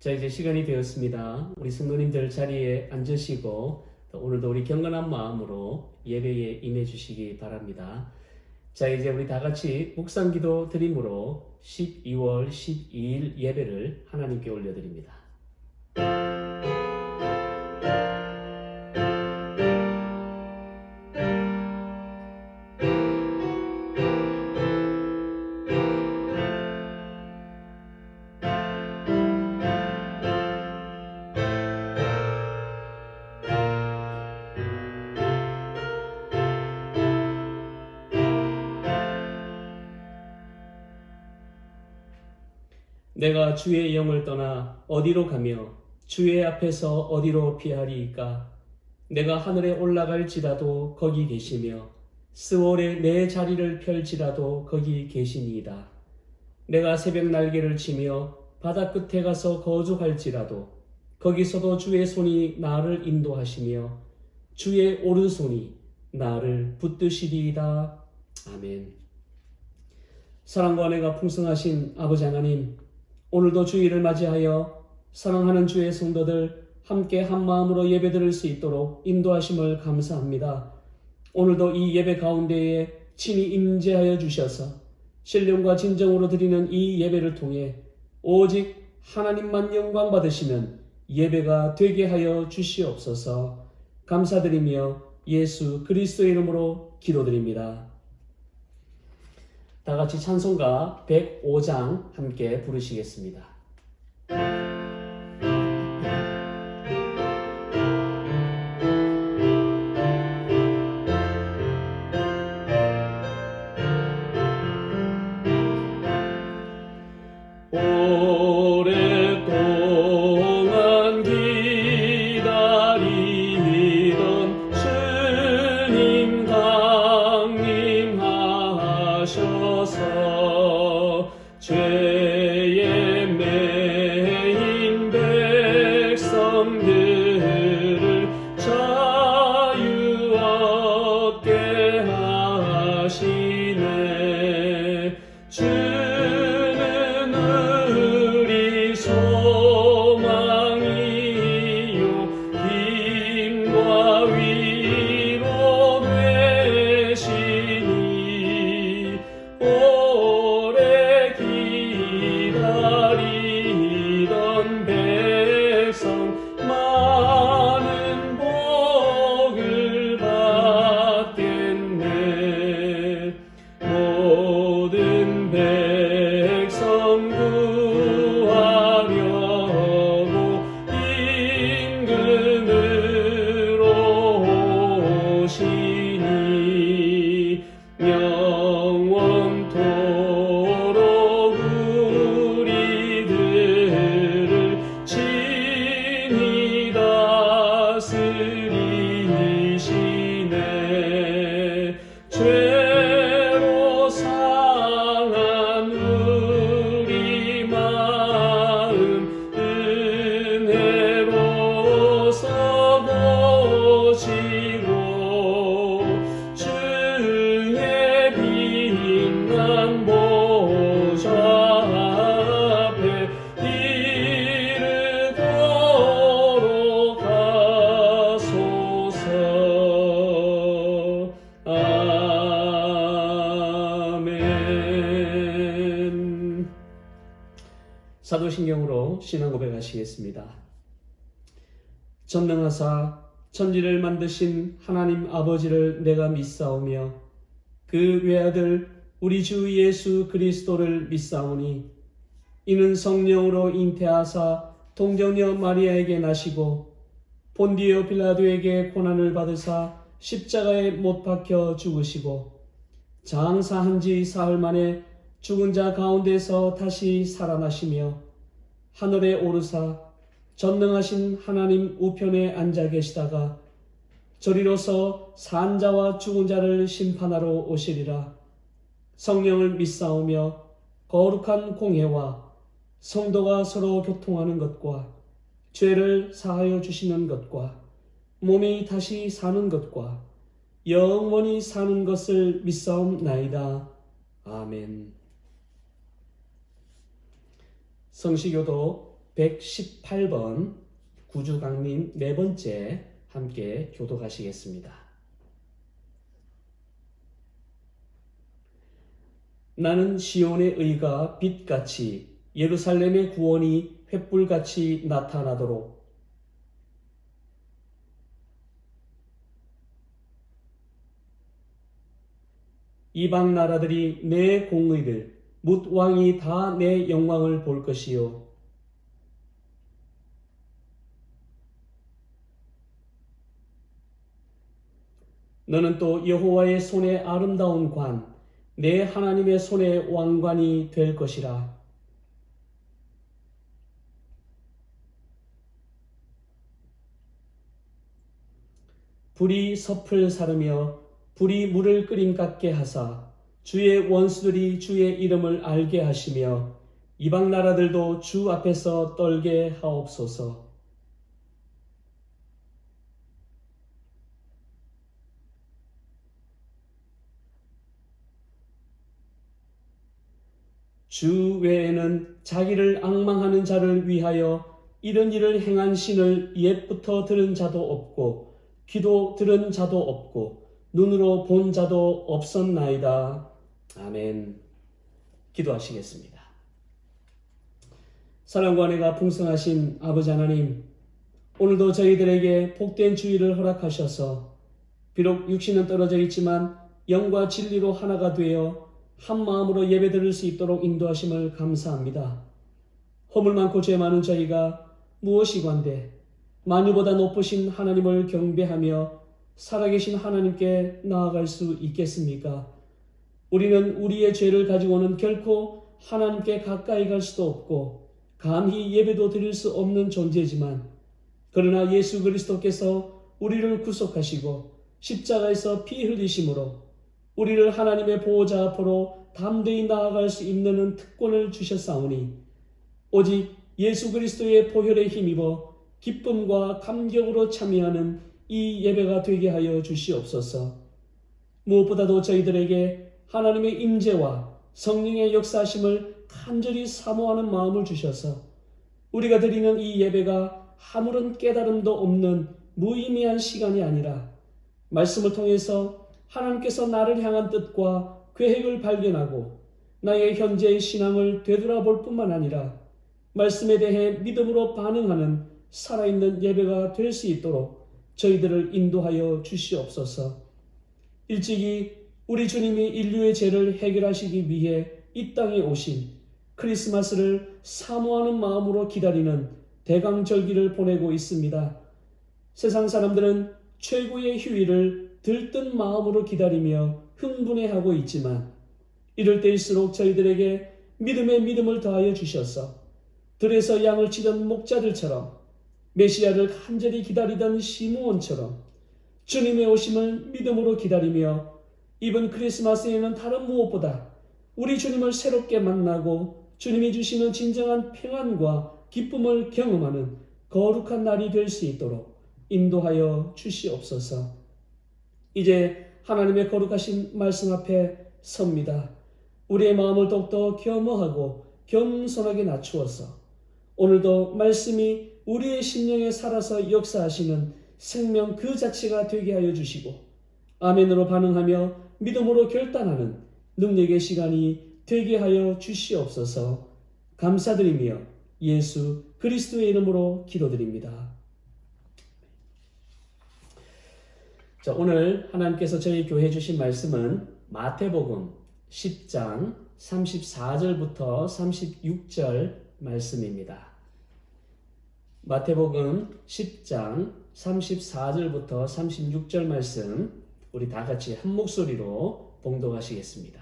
자, 이제 시간이 되었습니다. 우리 성도님들 자리에 앉으시고 오늘도 우리 경건한 마음으로 예배에 임해 주시기 바랍니다. 자, 이제 우리 다 같이 묵상기도 드림으로 12월 12일 예배를 하나님께 올려드립니다. 내가 주의 영을 떠나 어디로 가며 주의 앞에서 어디로 피하리이까? 내가 하늘에 올라갈지라도 거기 계시며 스월에 내 자리를 펼지라도 거기 계시니이다. 내가 새벽 날개를 치며 바다 끝에 가서 거주할지라도 거기서도 주의 손이 나를 인도하시며 주의 오른손이 나를 붙드시리이다. 아멘. 사랑과 은혜가 풍성하신 아버지 하나님, 오늘도 주일을 맞이하여 사랑하는 주의 성도들 함께 한 마음으로 예배드릴 수 있도록 인도하심을 감사합니다. 오늘도 이 예배 가운데에 친히 임재하여 주셔서 신령과 진정으로 드리는 이 예배를 통해 오직 하나님만 영광 받으시는 예배가 되게 하여 주시옵소서. 감사드리며 예수 그리스도의 이름으로 기도드립니다. 다 같이 찬송가 105장 함께 부르시겠습니다. 오랫동안 기다리던 주님 강림하셔서 죄에 매인 백성들을 자유 얻게 하시네. 주는 우리 소망이요 힘과 위로 되시니 오래 기다리던 백성 많은 복을 받겠네. 모든 백성 구하려고 임금으로 오시니 영원토록 우리들을 친히 다스리시네. 죄로 상한 우리 마음 은혜로서 보시고 주의 빛난 보좌 앞에 이르도록 하소서. 아멘. 사도신경으로 신앙 고백하시겠습니다. 전능하사 천지를 만드신 하나님 아버지를 내가 믿사오며 그 외아들 우리 주 예수 그리스도를 믿사오니 이는 성령으로 잉태하사 동정녀 마리아에게 나시고 본디오 빌라도에게 고난을 받으사 십자가에 못 박혀 죽으시고 장사한 지 사흘 만에 죽은 자 가운데서 다시 살아나시며 하늘에 오르사 전능하신 하나님 우편에 앉아 계시다가 저리로서 산 자와 죽은 자를 심판하러 오시리라. 성령을 믿사오며 거룩한 공회와 성도가 서로 교통하는 것과 죄를 사하여 주시는 것과 몸이 다시 사는 것과 영원히 사는 것을 믿사옵나이다. 아멘. 성시교도 118번 구주강림 네 번째 함께 교독하시겠습니다. 나는 시온의 의가 빛같이 예루살렘의 구원이 횃불같이 나타나도록 이방 나라들이 내 공의를 뭇 왕이 다 내 영광을 볼 것이요 너는 또 여호와의 손의 아름다운 관 내 하나님의 손의 왕관이 될 것이라. 불이 섭을 사르며 불이 물을 끓임 같게 하사 주의 원수들이 주의 이름을 알게 하시며 이방 나라들도 주 앞에서 떨게 하옵소서. 주 외에는 자기를 앙망하는 자를 위하여 이런 일을 행한 신을 옛부터 들은 자도 없고 귀도 들은 자도 없고 눈으로 본 자도 없었나이다. 아멘. 기도하시겠습니다. 사랑과 은혜가 풍성하신 아버지 하나님, 오늘도 저희들에게 복된 주일을 허락하셔서 비록 육신은 떨어져 있지만 영과 진리로 하나가 되어 한 마음으로 예배드릴 수 있도록 인도하심을 감사합니다. 허물 많고 죄 많은 저희가 무엇이건대 만유보다 높으신 하나님을 경배하며 살아계신 하나님께 나아갈 수 있겠습니까? 우리는 우리의 죄를 가지고는 결코 하나님께 가까이 갈 수도 없고 감히 예배도 드릴 수 없는 존재지만 그러나 예수 그리스도께서 우리를 구속하시고 십자가에서 피 흘리심으로 우리를 하나님의 보호자 앞으로 담대히 나아갈 수 있는 특권을 주셨사오니 오직 예수 그리스도의 보혈에 힘입어 기쁨과 감격으로 참여하는 이 예배가 되게 하여 주시옵소서. 무엇보다도 저희들에게 하나님의 임재와 성령의 역사하심을 간절히 사모하는 마음을 주셔서 우리가 드리는 이 예배가 아무런 깨달음도 없는 무의미한 시간이 아니라 말씀을 통해서 하나님께서 나를 향한 뜻과 계획을 발견하고 나의 현재의 신앙을 되돌아볼 뿐만 아니라 말씀에 대해 믿음으로 반응하는 살아있는 예배가 될 수 있도록 저희들을 인도하여 주시옵소서. 일찍이 우리 주님이 인류의 죄를 해결하시기 위해 이 땅에 오신 크리스마스를 사모하는 마음으로 기다리는 대강절기를 보내고 있습니다. 세상 사람들은 최고의 휴일을 들뜬 마음으로 기다리며 흥분해하고 있지만 이럴 때일수록 저희들에게 믿음의 믿음을 더하여 주셔서 들에서 양을 치던 목자들처럼 메시아를 간절히 기다리던 시므온처럼 주님의 오심을 믿음으로 기다리며 이번 크리스마스에는 다른 무엇보다 우리 주님을 새롭게 만나고 주님이 주시는 진정한 평안과 기쁨을 경험하는 거룩한 날이 될 수 있도록 인도하여 주시옵소서. 이제 하나님의 거룩하신 말씀 앞에 섭니다. 우리의 마음을 더욱더 겸허하고 겸손하게 낮추어서 오늘도 말씀이 우리의 심령에 살아서 역사하시는 생명 그 자체가 되게 하여 주시고 아멘으로 반응하며 믿음으로 결단하는 능력의 시간이 되게 하여 주시옵소서. 감사드리며 예수 그리스도의 이름으로 기도드립니다. 자, 오늘 하나님께서 저희 교회에 주신 말씀은 마태복음 10장 34절부터 36절 말씀입니다. 마태복음 10장 34절부터 36절 말씀 우리 다 같이 한 목소리로 봉독하시겠습니다.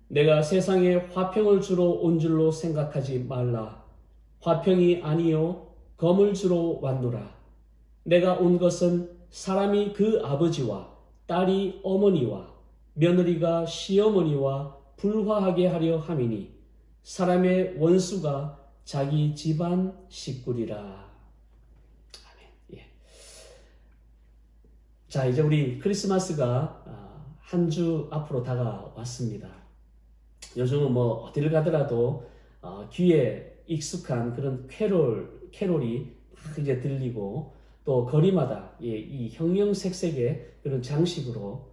내가 세상에 화평을 주러 온 줄로 생각하지 말라. 화평이 아니요 검을 주러 왔노라. 내가 온 것은 사람이 그 아버지와 딸이 어머니와 며느리가 시어머니와 불화하게 하려 함이니 사람의 원수가 자기 집안 식구리라. 아멘. 예. 자, 이제 우리 크리스마스가 한 주 앞으로 다가왔습니다. 요즘은 뭐 어디를 가더라도 귀에 익숙한 그런 캐롤이 막 이제 들리고 또 거리마다 이 형형색색의 그런 장식으로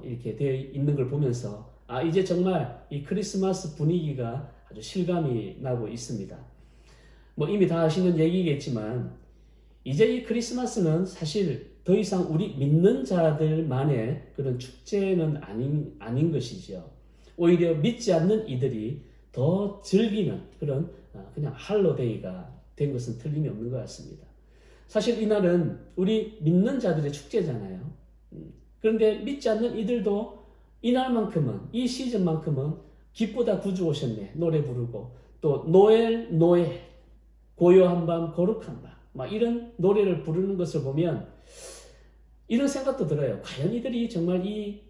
이렇게 되어 있는 걸 보면서 이제 정말 이 크리스마스 분위기가 아주 실감이 나고 있습니다. 뭐 이미 다 아시는 얘기겠지만 이제 이 크리스마스는 사실 더 이상 우리 믿는 자들만의 그런 축제는 아닌 것이죠. 오히려 믿지 않는 이들이 더 즐기는 그런 그냥 할로데이가 된 것은 틀림이 없는 것 같습니다. 사실 이날은 우리 믿는 자들의 축제잖아요. 그런데 믿지 않는 이들도 이날만큼은, 이 시즌만큼은 기쁘다 구주 오셨네 노래 부르고, 또 노엘 고요한 밤 거룩한 밤 막 이런 노래를 부르는 것을 보면 이런 생각도 들어요. 과연 이들이 정말 이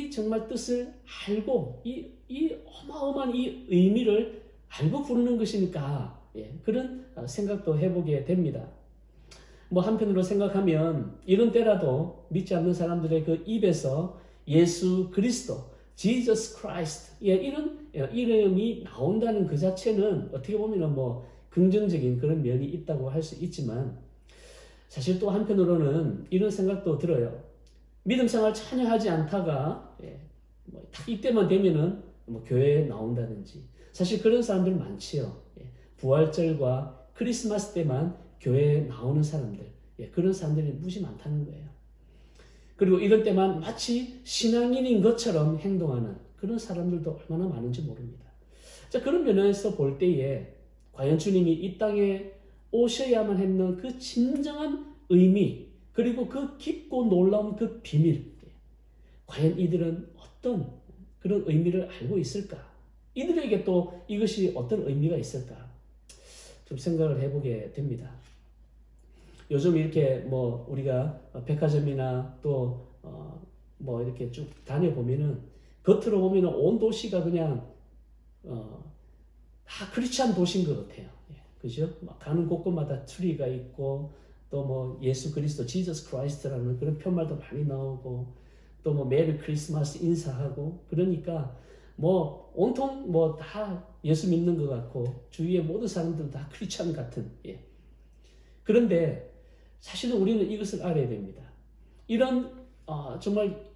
정말 뜻을 알고 이 어마어마한 이 의미를 알고 부르는 것이니까 그런 생각도 해보게 됩니다. 뭐 한편으로 생각하면 이런 때라도 믿지 않는 사람들의 그 입에서 예수 그리스도, Jesus Christ 이런 이름이 나온다는 그 자체는 어떻게 보면 뭐 긍정적인 그런 면이 있다고 할 수 있지만, 사실 또 한편으로는 이런 생각도 들어요. 믿음 생활 전혀 하지 않다가 딱 이때만 되면은 뭐 교회에 나온다든지, 사실 그런 사람들 많지요. 부활절과 크리스마스 때만 교회에 나오는 사람들, 그런 사람들이 무지 많다는 거예요. 그리고 이런 때만 마치 신앙인인 것처럼 행동하는 그런 사람들도 얼마나 많은지 모릅니다. 자, 그런 면에서 볼 때에 과연 주님이 이 땅에 오셔야만 했는 그 진정한 의미, 그리고 그 깊고 놀라운 그 비밀, 과연 이들은 어떤 그런 의미를 알고 있을까? 이들에게 또 이것이 어떤 의미가 있을까? 좀 생각을 해보게 됩니다. 요즘 이렇게 뭐 우리가 백화점이나 또 뭐 이렇게 쭉 다녀보면은 겉으로 보면은 온 도시가 그냥 다 크리스찬 도시인 것 같아요. 그죠? 막 가는 곳곳마다 트리가 있고, 또 뭐 예수 그리스도, 지저스 크라이스트라는 그런 편말도 많이 나오고, 또 뭐 메리 크리스마스 인사하고, 그러니까 뭐 온통 뭐 다 예수 믿는 것 같고 주위의 모든 사람들은 다 크리스찬 같은. 그런데 사실은 우리는 이것을 알아야 됩니다. 이런 정말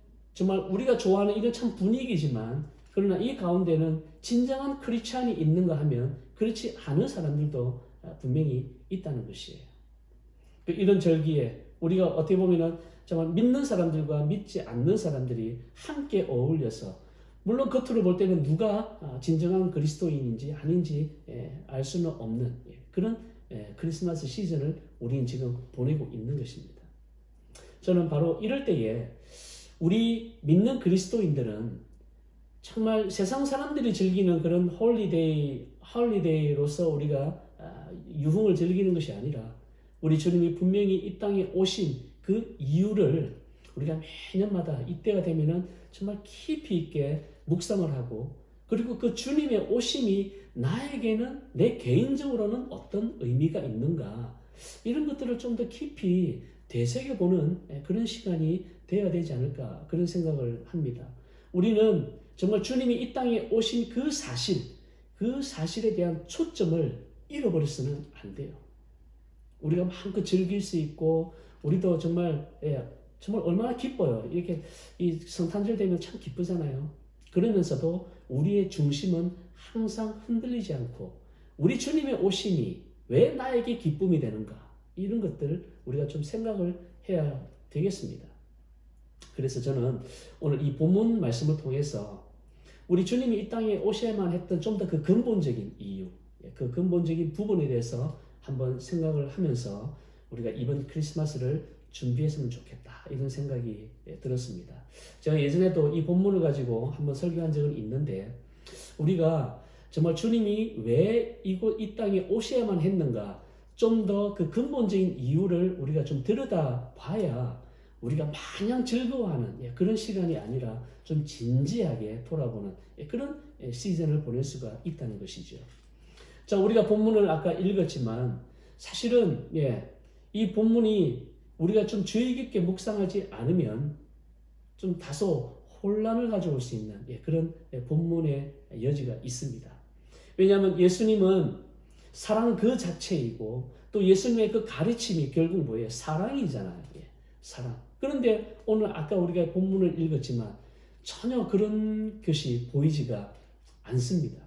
우리가 좋아하는 이런 참 분위기지만, 그러나 이 가운데는 진정한 크리스찬이 있는가 하면 그렇지 않은 사람들도 분명히 있다는 것이에요. 이런 절기에 우리가 어떻게 보면은 정말 믿는 사람들과 믿지 않는 사람들이 함께 어울려서, 물론 겉으로 볼 때는 누가 진정한 그리스도인인지 아닌지 알 수는 없는 그런 크리스마스 시즌을 우리는 지금 보내고 있는 것입니다. 저는 바로 이럴 때에 우리 믿는 그리스도인들은 정말 세상 사람들이 즐기는 그런 홀리데이로서 우리가 유흥을 즐기는 것이 아니라, 우리 주님이 분명히 이 땅에 오신 그 이유를 우리가 매년마다 이때가 되면은 정말 깊이 있게 묵상을 하고, 그리고 그 주님의 오심이 나에게는, 내 개인적으로는 어떤 의미가 있는가, 이런 것들을 좀 더 깊이 되새겨보는 그런 시간이 되어야 되지 않을까, 그런 생각을 합니다. 우리는 정말 주님이 이 땅에 오신 그 사실에 대한 초점을 잃어버려서는 안 돼요. 우리가 마음껏 즐길 수 있고, 우리도 정말 얼마나 기뻐요. 이렇게 이 성탄절 되면 참 기쁘잖아요. 그러면서도 우리의 중심은 항상 흔들리지 않고, 우리 주님의 오심이 왜 나에게 기쁨이 되는가, 이런 것들 우리가 좀 생각을 해야 되겠습니다. 그래서 저는 오늘 이 본문 말씀을 통해서 우리 주님이 이 땅에 오셔야만 했던 좀 더 그 근본적인 이유, 그 근본적인 부분에 대해서 한번 생각을 하면서 우리가 이번 크리스마스를 준비했으면 좋겠다, 이런 생각이 들었습니다. 제가 예전에도 이 본문을 가지고 한번 설교한 적은 있는데, 우리가 정말 주님이 왜 이 땅에 오셔야만 했는가, 좀 더 그 근본적인 이유를 우리가 좀 들여다 봐야 우리가 마냥 즐거워하는 그런 시간이 아니라 좀 진지하게 돌아보는 그런 시즌을 보낼 수가 있다는 것이죠. 자, 우리가 본문을 아까 읽었지만 사실은 이 본문이 우리가 좀 주의 깊게 묵상하지 않으면 좀 다소 혼란을 가져올 수 있는 그런 본문의 여지가 있습니다. 왜냐하면 예수님은 사랑 그 자체이고 또 예수님의 그 가르침이 결국 뭐예요? 사랑이잖아요. 예, 사랑. 그런데 오늘 아까 우리가 본문을 읽었지만 전혀 그런 것이 보이지가 않습니다.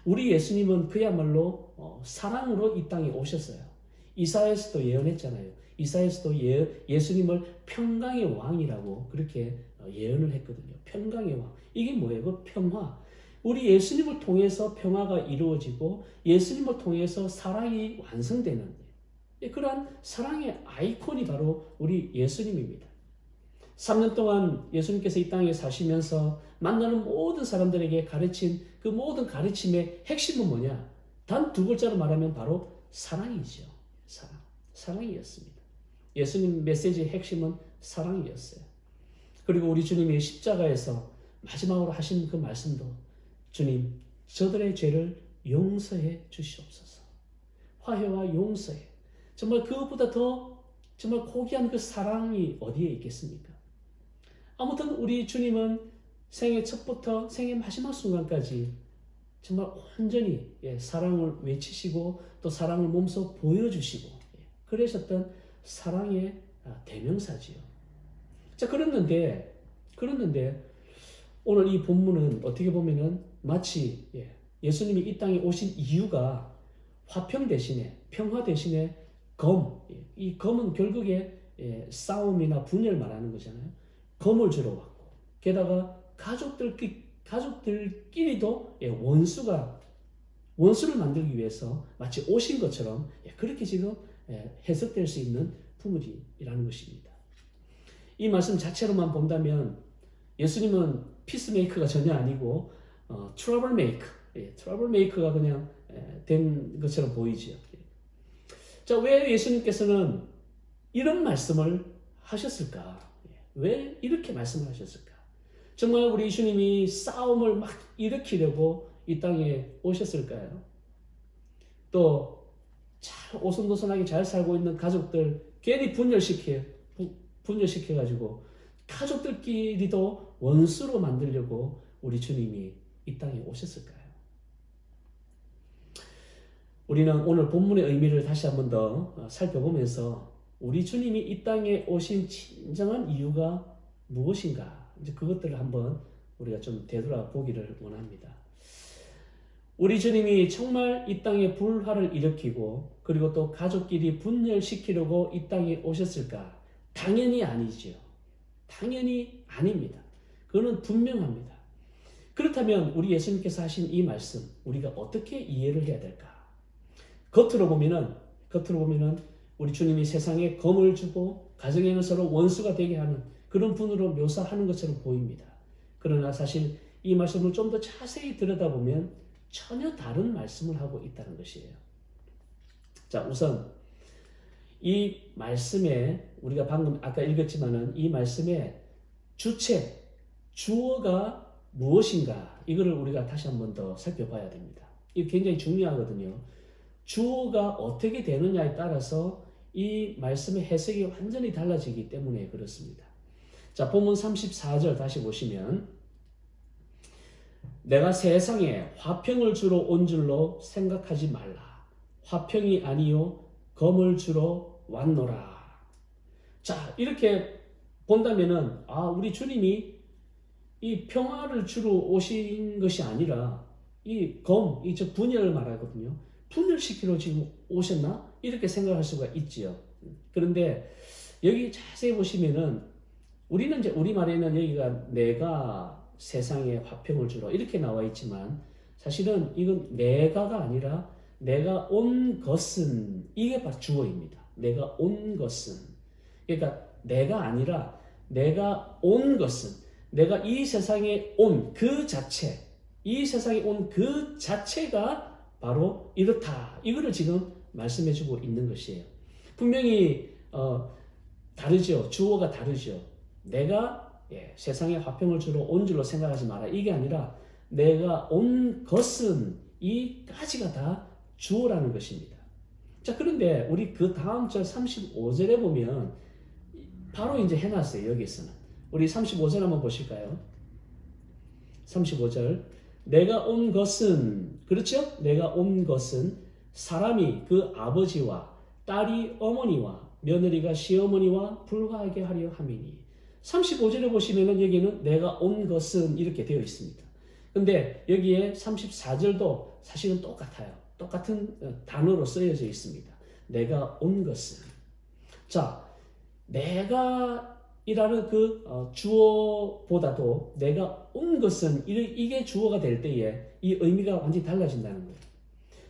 우리 예수님은 그야말로 사랑으로 이 땅에 오셨어요. 이사야에서도 예언했잖아요. 이사야에서도 예수님을 평강의 왕이라고 그렇게 예언을 했거든요. 평강의 왕. 이게 뭐예요? 그 평화. 우리 예수님을 통해서 평화가 이루어지고 예수님을 통해서 사랑이 완성되는 그러한 사랑의 아이콘이 바로 우리 예수님입니다. 3년 동안 예수님께서 이 땅에 사시면서 만나는 모든 사람들에게 가르친 그 모든 가르침의 핵심은 뭐냐? 단 두 글자로 말하면 바로 사랑이죠. 사랑. 사랑이었습니다. 예수님 메시지의 핵심은 사랑이었어요. 그리고 우리 주님이 십자가에서 마지막으로 하신 그 말씀도 주님, 저들의 죄를 용서해 주시옵소서. 화해와 용서해. 정말 그것보다 더 정말 고귀한 그 사랑이 어디에 있겠습니까? 아무튼 우리 주님은 생애 첫부터 생애 마지막 순간까지 정말 온전히 사랑을 외치시고 또 사랑을 몸소 보여주시고 그러셨던 사랑의 대명사지요. 자, 그랬는데 오늘 이 본문은 어떻게 보면은 마치 예수님이 이 땅에 오신 이유가 화평 대신에 평화 대신에 이 검은 결국에 싸움이나 분열 말하는 거잖아요. 검을 주러 왔고 게다가 가족들끼리도 원수를 만들기 위해서 마치 오신 것처럼 그렇게 지금 해석될 수 있는 부분이라는 것입니다. 이 말씀 자체로만 본다면 예수님은 피스메이커가 전혀 아니고 트러블 메이커가 그냥 된 것처럼 보이죠. 자, 왜 예수님께서는 이런 말씀을 하셨을까? 왜 이렇게 말씀을 하셨을까? 정말 우리 예수님이 싸움을 막 일으키려고 이 땅에 오셨을까요? 또 잘 오손도손하게 잘 살고 있는 가족들 괜히 분열시켜가지고 가족들끼리도 원수로 만들려고 우리 주님이 이 땅에 오셨을까요? 우리는 오늘 본문의 의미를 다시 한번 더 살펴보면서 우리 주님이 이 땅에 오신 진정한 이유가 무엇인가? 이제 그것들을 한번 우리가 좀 되돌아보기를 원합니다. 우리 주님이 정말 이 땅에 불화를 일으키고 그리고 또 가족끼리 분열시키려고 이 땅에 오셨을까? 당연히 아니죠. 당연히 아닙니다. 그거는 분명합니다. 그렇다면 우리 예수님께서 하신 이 말씀 우리가 어떻게 이해를 해야 될까? 겉으로 보면은 우리 주님이 세상에 검을 주고 가정에는 서로 원수가 되게 하는 그런 분으로 묘사하는 것처럼 보입니다. 그러나 사실 이 말씀을 좀 더 자세히 들여다보면 전혀 다른 말씀을 하고 있다는 것이에요. 자, 우선 이 말씀에 우리가 방금 아까 읽었지만은 이 말씀의 주어가 무엇인가 이거를 우리가 다시 한번 더 살펴봐야 됩니다. 이게 굉장히 중요하거든요. 주어가 어떻게 되느냐에 따라서 이 말씀의 해석이 완전히 달라지기 때문에 그렇습니다. 자, 본문 34절 다시 보시면 내가 세상에 화평을 주러 온 줄로 생각하지 말라. 화평이 아니요 검을 주러 왔노라. 자, 이렇게 본다면은 우리 주님이 이 평화를 주러 오신 것이 아니라 이 분열을 말하거든요. 분열시키러 지금 오셨나? 이렇게 생각할 수가 있지요. 그런데 여기 자세히 보시면은 우리는 이제 우리말에는 여기가 내가 세상에 화평을 주러 이렇게 나와 있지만 사실은 이건 내가가 아니라 내가 온 것은 이게 바로 주어입니다. 내가 온 것은 그러니까 내가 아니라 내가 온 것은 내가 이 세상에 온 그 자체 이 세상에 온 그 자체가 바로 이렇다. 이거를 지금 말씀해주고 있는 것이에요. 분명히 다르죠. 주어가 다르죠. 내가 세상에 화평을 주러 온 줄로 생각하지 마라. 이게 아니라 내가 온 것은 이까지가 다 주어라는 것입니다. 자, 그런데 우리 그 다음 절 35절에 보면 바로 이제 해놨어요. 여기서는. 우리 35절 한번 보실까요? 35절. 내가 온 것은 그렇죠? 내가 온 것은 사람이 그 아버지와 딸이 어머니와 며느리가 시어머니와 불화하게 하려 함이니. 35절에 보시면은 여기는 내가 온 것은 이렇게 되어 있습니다. 근데 여기에 34절도 사실은 똑같아요. 똑같은 단어로 쓰여져 있습니다. 내가 온 것은. 자, 내가 이라는 그 주어보다도 내가 온 것은 이게 주어가 될 때에 이 의미가 완전히 달라진다는 거예요.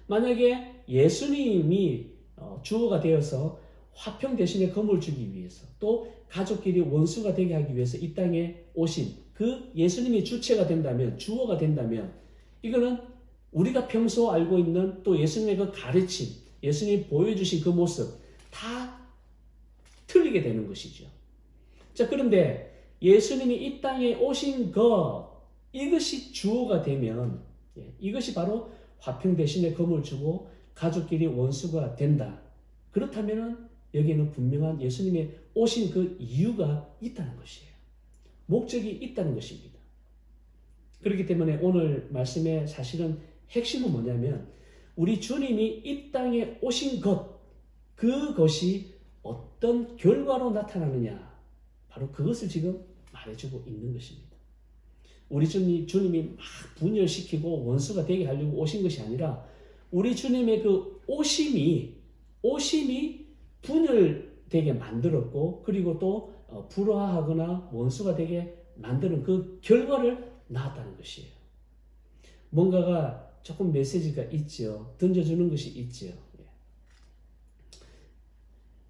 만약에 예수님이 주어가 되어서 화평 대신에 검을 주기 위해서 또 가족끼리 원수가 되게 하기 위해서 이 땅에 오신 그 예수님이 주체가 된다면, 주어가 된다면, 이거는 우리가 평소 알고 있는 또 예수님의 그 가르침, 예수님이 보여주신 그 모습 다 틀리게 되는 것이죠. 자, 그런데 예수님이 이 땅에 오신 이것이 주어가 되면, 이것이 바로 화평 대신에 검을 주고 가족끼리 원수가 된다. 그렇다면 여기에는 분명한 예수님의 오신 그 이유가 있다는 것이에요. 목적이 있다는 것입니다. 그렇기 때문에 오늘 말씀의 사실은 핵심은 뭐냐면 우리 주님이 이 땅에 오신 그것이 어떤 결과로 나타나느냐, 바로 그것을 지금 말해주고 있는 것입니다. 우리 주님이 막 분열시키고 원수가 되게 하려고 오신 것이 아니라 우리 주님의 그 오심이 분열되게 만들었고, 그리고 또 불화하거나 원수가 되게 만드는 그 결과를 낳았다는 것이에요. 뭔가가 조금 메시지가 있죠. 던져주는 것이 있죠.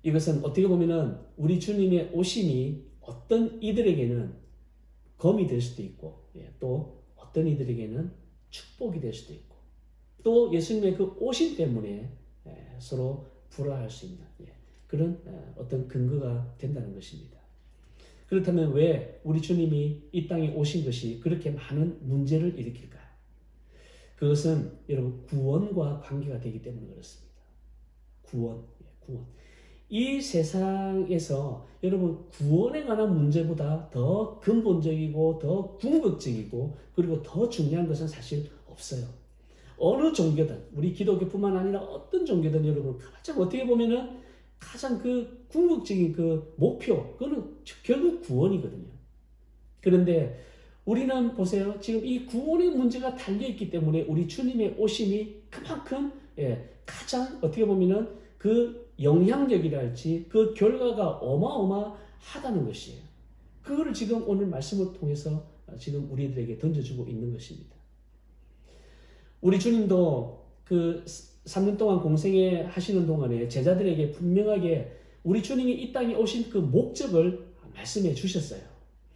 이것은 어떻게 보면은 우리 주님의 오심이 어떤 이들에게는 검이 될 수도 있고, 또 어떤 이들에게는 축복이 될 수도 있고, 또 예수님의 그 오심 때문에 서로 불화할 수 있는 그런 어떤 근거가 된다는 것입니다. 그렇다면 왜 우리 주님이 이 땅에 오신 것이 그렇게 많은 문제를 일으킬까요? 그것은 여러분 구원과 관계가 되기 때문에 그렇습니다. 구원. 이 세상에서 여러분 구원에 관한 문제보다 더 근본적이고 더 궁극적이고 그리고 더 중요한 것은 사실 없어요. 어느 종교든, 우리 기독교뿐만 아니라 어떤 종교든 여러분 가장 어떻게 보면은 가장 그 궁극적인 그 목표, 그거는 결국 구원이거든요. 그런데 우리는 보세요. 지금 이 구원의 문제가 달려있기 때문에 우리 주님의 오심이 그만큼 가장 어떻게 보면은 그 영향력이랄지 그 결과가 어마어마하다는 것이에요. 그거를 지금 오늘 말씀을 통해서 지금 우리들에게 던져주고 있는 것입니다. 우리 주님도 그 3년 동안 공생애 하시는 동안에 제자들에게 분명하게 우리 주님이 이 땅에 오신 그 목적을 말씀해 주셨어요.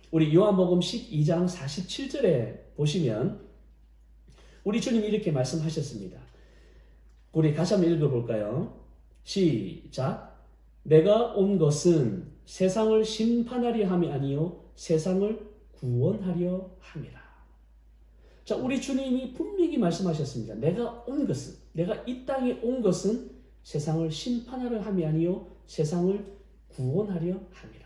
우리 요한복음 12장 47절에 보시면 우리 주님이 이렇게 말씀하셨습니다. 우리 다시 한번 읽어볼까요? 시작. 내가 온 것은 세상을 심판하려 함이 아니요 세상을 구원하려 함이라. 자, 우리 주님이 분명히 말씀하셨습니다. 내가 이 땅에 온 것은 세상을 심판하려 함이 아니요 세상을 구원하려 함이라.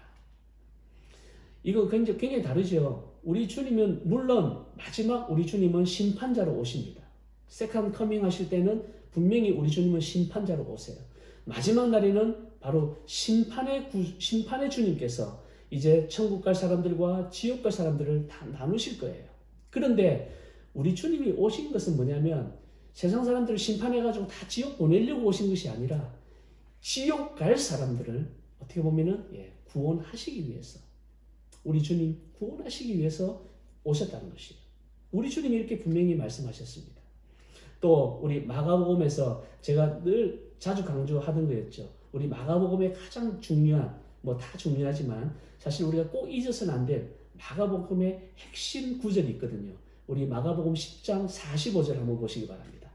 이거 굉장히 다르죠. 우리 주님은 물론 마지막 우리 주님은 심판자로 오십니다. 세컨드 커밍 하실 때는 분명히 우리 주님은 심판자로 오세요. 마지막 날에는 바로 심판의 주님께서 이제 천국 갈 사람들과 지옥 갈 사람들을 다 나누실 거예요. 그런데 우리 주님이 오신 것은 뭐냐면 세상 사람들을 심판해가지고 다 지옥 보내려고 오신 것이 아니라 지옥 갈 사람들을 어떻게 보면은 구원하시기 위해서, 우리 주님 구원하시기 위해서 오셨다는 것이에요. 우리 주님이 이렇게 분명히 말씀하셨습니다. 또 우리 마가복음에서 제가 늘 자주 강조하던 거였죠. 우리 마가복음의 가장 중요한, 다 중요하지만 사실 우리가 꼭 잊어서는 안 될 마가복음의 핵심 구절이 있거든요. 우리 마가복음 10장 45절 한번 보시기 바랍니다.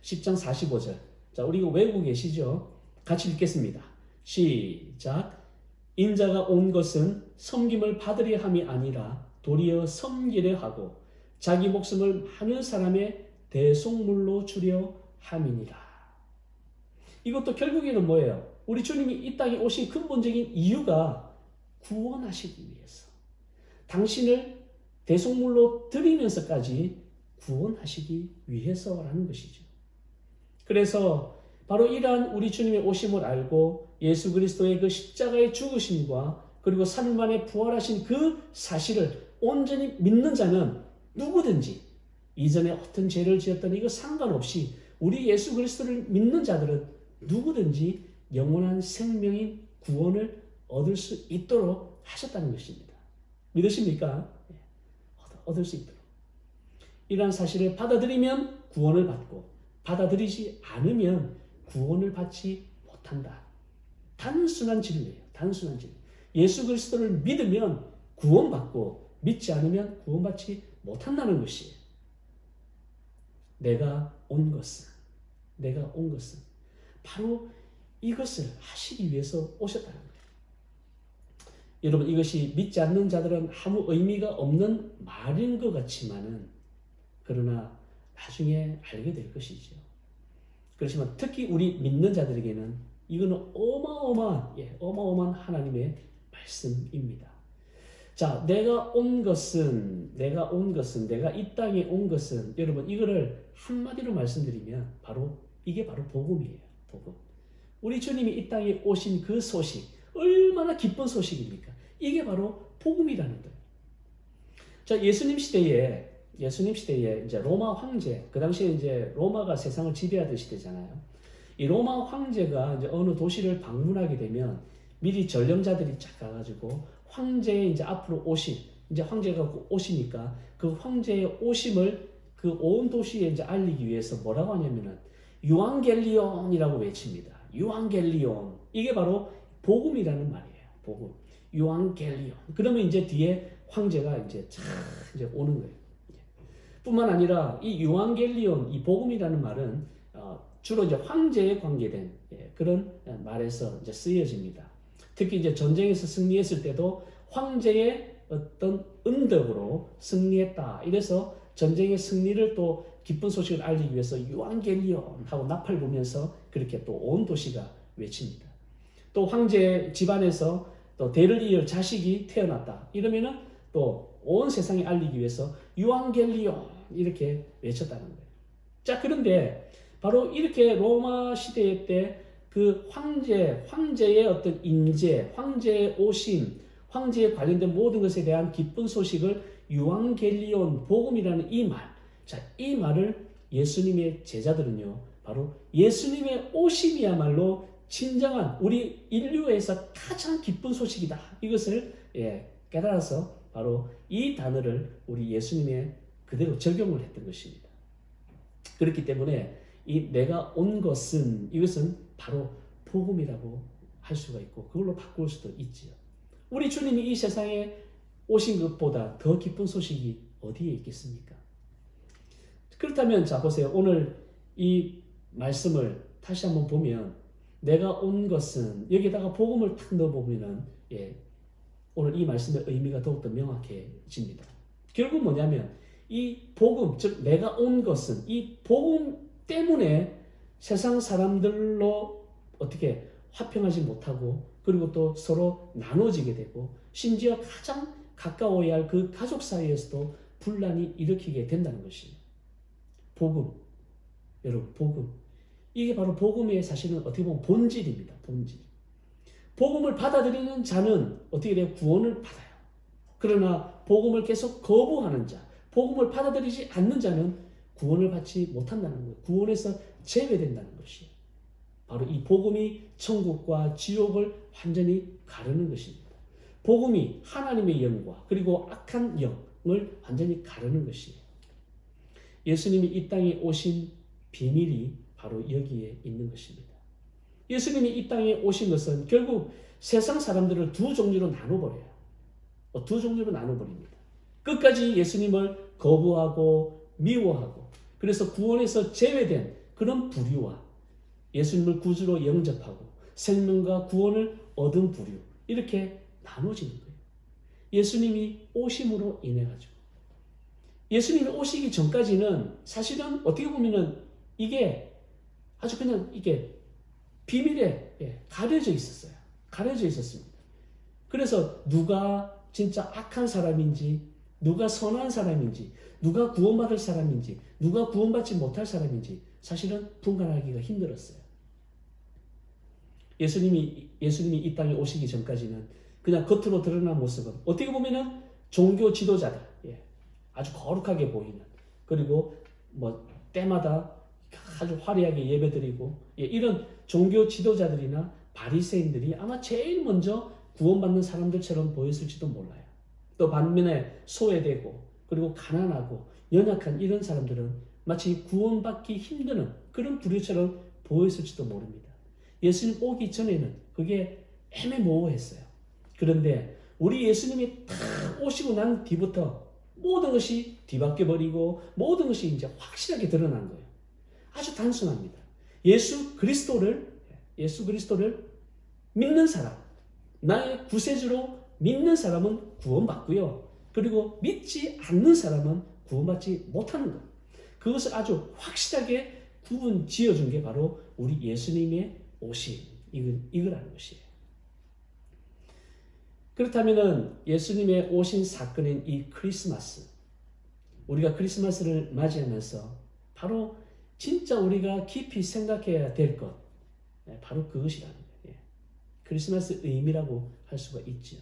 10장 45절. 자, 우리 이거 외우고 계시죠? 같이 읽겠습니다. 시작. 인자가 온 것은 섬김을 받으려 함이 아니라 도리어 섬기려 하고 자기 목숨을 많은 사람의 대속물로 주려 함이니라. 이것도 결국에는 뭐예요? 우리 주님이 이 땅에 오신 근본적인 이유가 구원하시기 위해서, 당신을 대속물로 드리면서까지 구원하시기 위해서라는 것이죠. 그래서 바로 이러한 우리 주님의 오심을 알고 예수 그리스도의 그 십자가의 죽으심과 그리고 3일 만에 부활하신 그 사실을 온전히 믿는 자는 누구든지 이전에 어떤 죄를 지었던 이거 상관없이 우리 예수 그리스도를 믿는 자들은 누구든지 영원한 생명인 구원을 얻을 수 있도록 하셨다는 것입니다. 믿으십니까? 얻을 수 있도록. 이러한 사실을 받아들이면 구원을 받고 받아들이지 않으면 구원을 받지 못한다. 단순한 진리예요. 단순한 진리. 예수 그리스도를 믿으면 구원받고 믿지 않으면 구원받지 못한다는 것이에요. 내가 온 것은 바로 이것을 하시기 위해서 오셨다는 거예요. 여러분, 이것이 믿지 않는 자들은 아무 의미가 없는 말인 것 같지만은 그러나 나중에 알게 될 것이죠. 그렇지만 특히 우리 믿는 자들에게는 이거는 어마어마한 하나님의 말씀입니다. 자, 내가 이 땅에 온 것은 여러분 이거를 한마디로 말씀드리면 이게 바로 복음이에요. 복음. 우리 주님이 이 땅에 오신 그 소식, 얼마나 기쁜 소식입니까? 이게 바로 복음이라는 거예요. 자, 예수님 시대에 이제 로마 황제, 그 당시에 이제 로마가 세상을 지배하던 시대잖아요. 이 로마 황제가 이제 어느 도시를 방문하게 되면 미리 전령자들이 쫙 가가지고 황제의 이제 앞으로 이제 황제가 오시니까 그 황제의 오심을 그 온 도시에 이제 알리기 위해서 뭐라고 하냐면은 유앙겔리온이라고 외칩니다. 유앙겔리온. 이게 바로 복음이라는 말이에요. 복음. 유앙겔리온. 그러면 이제 뒤에 황제가 이제 오는 거예요. 뿐만 아니라 이 유앙겔리온, 이 복음이라는 말은 주로 이제 황제에 관계된 그런 말에서 이제 쓰여집니다. 특히 이제 전쟁에서 승리했을 때도 황제의 어떤 은덕으로 승리했다. 이래서 전쟁의 승리를 또 기쁜 소식을 알리기 위해서 유앙겔리온 하고 나팔 부면서 그렇게 또 온 도시가 외칩니다. 또 황제 집안에서 또 대를 이을 자식이 태어났다. 이러면은 또 온 세상에 알리기 위해서 유앙겔리온 이렇게 외쳤다는 거예요. 자, 그런데 바로 이렇게 로마 시대 때 그 황제의 어떤 임재, 황제의 오심, 황제에 관련된 모든 것에 대한 기쁜 소식을 유앙겔리온, 복음이라는 이 말. 자, 이 말을 예수님의 제자들은요, 바로 예수님의 오심이야말로 진정한 우리 인류에서 가장 기쁜 소식이다. 이것을 깨달아서 바로 이 단어를 우리 예수님의 그대로 적용을 했던 것입니다. 그렇기 때문에 이 내가 온 것은 이것은 바로 복음이라고 할 수가 있고 그걸로 바꿀 수도 있지요. 우리 주님이 이 세상에 오신 것보다 더 기쁜 소식이 어디에 있겠습니까? 그렇다면 자 보세요. 오늘 이 말씀을 다시 한번 보면 내가 온 것은 여기다가 복음을 탁 넣어보면은 오늘 이 말씀의 의미가 더욱더 명확해집니다. 결국 뭐냐면 이 복음, 즉 내가 온 것은 이 복음 때문에 세상 사람들로 어떻게 화평하지 못하고 그리고 또 서로 나눠지게 되고 심지어 가장 가까워야 할 그 가족 사이에서도 분란이 일으키게 된다는 것이에요. 복음. 여러분, 복음. 이게 바로 복음의 사실은 어떻게 보면 본질입니다. 본질. 복음을 받아들이는 자는 어떻게 돼요? 구원을 받아요. 그러나 복음을 계속 거부하는 자, 복음을 받아들이지 않는 자는 구원을 받지 못한다는 거예요. 구원에서 제외된다는 것이에요. 바로 이 복음이 천국과 지옥을 완전히 가르는 것입니다. 복음이 하나님의 영과 그리고 악한 영을 완전히 가르는 것이에요. 예수님이 이 땅에 오신 비밀이 바로 여기에 있는 것입니다. 예수님이 이 땅에 오신 것은 결국 세상 사람들을 두 종류로 나눠버려요. 두 종류로 나눠버립니다. 끝까지 예수님을 거부하고 미워하고 그래서 구원에서 제외된 그런 부류와 예수님을 구주로 영접하고 생명과 구원을 얻은 부류 이렇게 나눠지는 거예요. 예수님이 오심으로 인해 가지고 예수님이 오시기 전까지는 사실은 어떻게 보면은 이게 아주 그냥 이게 비밀에 가려져 있었어요. 가려져 있었습니다. 그래서 누가 진짜 악한 사람인지 누가 선한 사람인지, 누가 구원받을 사람인지, 누가 구원받지 못할 사람인지 사실은 분간하기가 힘들었어요. 예수님이 이 땅에 오시기 전까지는 그냥 겉으로 드러난 모습은 어떻게 보면은 종교 지도자들, 아주 거룩하게 보이는, 그리고 뭐 때마다 아주 화려하게 예배드리고, 이런 종교 지도자들이나 바리새인들이 아마 제일 먼저 구원받는 사람들처럼 보였을지도 몰라요. 또 반면에 소외되고 그리고 가난하고 연약한 이런 사람들은 마치 구원받기 힘드는 그런 부류처럼 보였을지도 모릅니다. 예수님 오기 전에는 그게 애매모호했어요. 그런데 우리 예수님이 딱 오시고 난 뒤부터 모든 것이 뒤바뀌어 버리고 모든 것이 이제 확실하게 드러난 거예요. 아주 단순합니다. 예수 그리스도를 믿는 사람, 나의 구세주로 믿는 사람은 구원받고요. 그리고 믿지 않는 사람은 구원받지 못하는 것. 그것을 아주 확실하게 구분 지어준 게 바로 우리 예수님의 오심, 이거라는 것이에요. 그렇다면 예수님의 오신 사건인 이 크리스마스, 우리가 크리스마스를 맞이하면서 바로 진짜 우리가 깊이 생각해야 될 것, 바로 그것이라는 거예요. 크리스마스 의미라고 할 수가 있죠.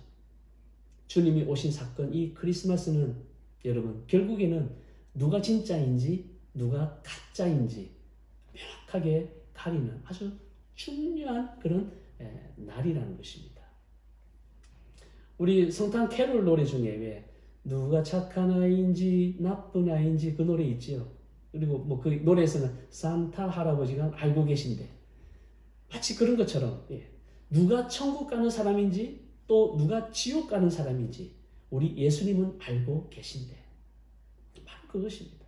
주님이 오신 사건, 이 크리스마스는 여러분 결국에는 누가 진짜인지 누가 가짜인지 명확하게 가리는 아주 중요한 그런 날이라는 것입니다. 우리 성탄 캐롤 노래 중에 왜 누가 착한 아이인지 나쁜 아이인지 그 노래 있지요. 그리고 뭐 그 노래에서는 산타 할아버지가 알고 계신데, 마치 그런 것처럼 누가 천국 가는 사람인지 또 누가 지옥 가는 사람인지 우리 예수님은 알고 계신데, 바로 그것입니다.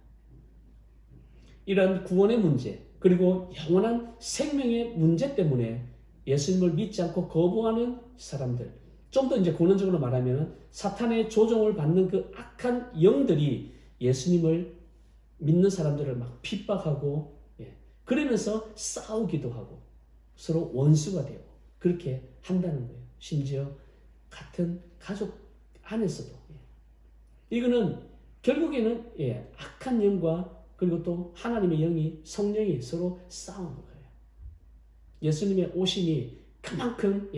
이런 구원의 문제, 그리고 영원한 생명의 문제 때문에 예수님을 믿지 않고 거부하는 사람들, 좀 더 이제 근원적으로 말하면 사탄의 조종을 받는 그 악한 영들이 예수님을 믿는 사람들을 막 핍박하고, 그러면서 싸우기도 하고 서로 원수가 되고 그렇게 한다는 거예요. 심지어 같은 가족 안에서도. 이거는 결국에는 악한 영과 그리고 또 하나님의 영이, 성령이 서로 싸우는 거예요. 예수님의 오심이 그만큼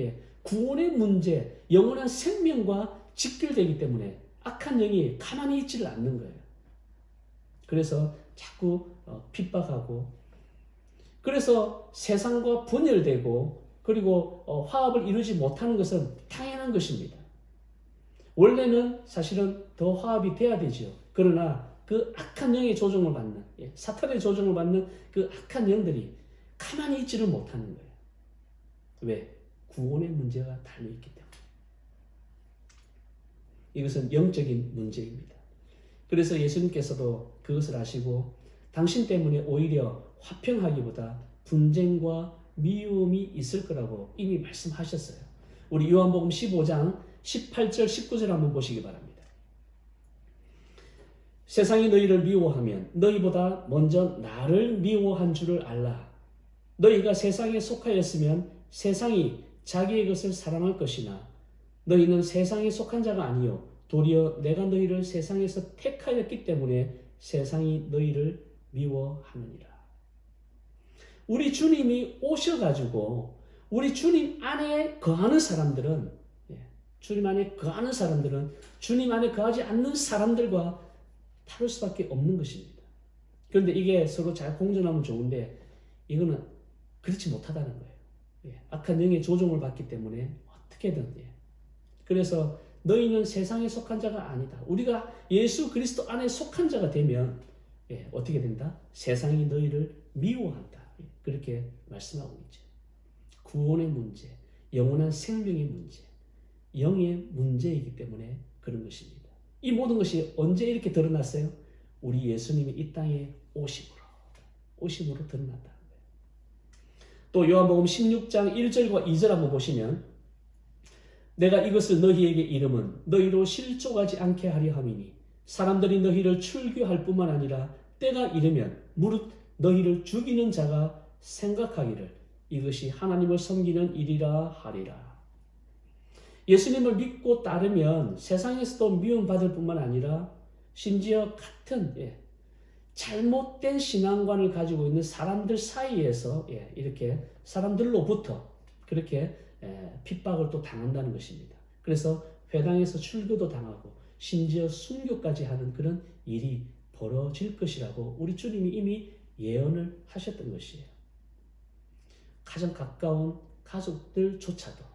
구원의 문제, 영원한 생명과 직결되기 때문에 악한 영이 가만히 있지를 않는 거예요. 그래서 자꾸 핍박하고, 그래서 세상과 분열되고 그리고 화합을 이루지 못하는 것은 당연한 것입니다. 원래는 사실은 더 화합이 돼야 되죠. 그러나 그 악한 영의 조종을 받는, 사탄의 조종을 받는 그 악한 영들이 가만히 있지를 못하는 거예요. 왜? 구원의 문제가 달려있기 때문에. 이것은 영적인 문제입니다. 그래서 예수님께서도 그것을 아시고 당신 때문에 오히려 화평하기보다 분쟁과 미움이 있을 거라고 이미 말씀하셨어요. 우리 요한복음 15장 18절 19절 한번 보시기 바랍니다. 세상이 너희를 미워하면 너희보다 먼저 나를 미워한 줄을 알라. 너희가 세상에 속하였으면 세상이 자기의 것을 사랑할 것이나 너희는 세상에 속한 자가 아니요 도리어 내가 너희를 세상에서 택하였기 때문에 세상이 너희를 미워하느니라. 우리 주님이 오셔가지고 우리 주님 안에 거하는 사람들은, 주님 안에 거하는 사람들은 주님 안에 거하지 않는 사람들과 다를 수밖에 없는 것입니다. 그런데 이게 서로 잘 공존하면 좋은데 이거는 그렇지 못하다는 거예요. 악한 영의 조종을 받기 때문에 어떻게든. 그래서 너희는 세상에 속한 자가 아니다. 우리가 예수 그리스도 안에 속한 자가 되면 어떻게 된다? 세상이 너희를 미워한다. 그렇게 말씀하고 있죠. 구원의 문제, 영원한 생명의 문제, 영의 문제이기 때문에 그런 것입니다. 이 모든 것이 언제 이렇게 드러났어요? 우리 예수님이 이 땅에 오심으로 드러났다는 거예요. 또 요한복음 16장 1절과 2절 한번 보시면 내가 이것을 너희에게 이름은 너희로 실족하지 않게 하려 함이니 사람들이 너희를 출교할 뿐만 아니라 때가 이르면 무릇 너희를 죽이는 자가 생각하기를 이것이 하나님을 섬기는 일이라 하리라. 예수님을 믿고 따르면 세상에서도 미움받을 뿐만 아니라 심지어 같은 잘못된 신앙관을 가지고 있는 사람들 사이에서 이렇게 사람들로부터 그렇게 핍박을 또 당한다는 것입니다. 그래서 회당에서 출교도 당하고 심지어 순교까지 하는 그런 일이 벌어질 것이라고 우리 주님이 이미 예언을 하셨던 것이에요. 가장 가까운 가족들조차도